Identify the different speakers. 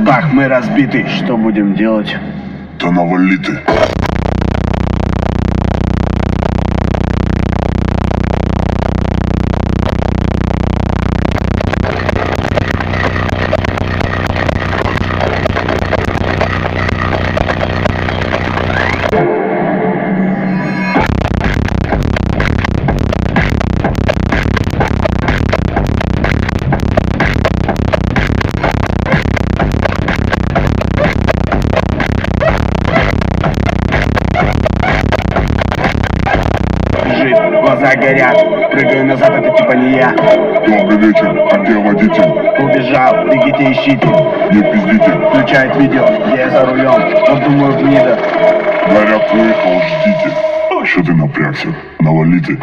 Speaker 1: Бах, мы разбиты. Что будем делать?
Speaker 2: Да навали ты.
Speaker 1: Глаза горят, прыгаю назад, это типа не я.
Speaker 2: Добрый вечер, а где водитель?
Speaker 1: Убежал, бегите ищите.
Speaker 2: Не пиздите.
Speaker 1: Включает видео, где я за рулем. Вот думаю, гнида.
Speaker 2: Гаряк выехал, ждите. Что ты напрягся? Навали ты.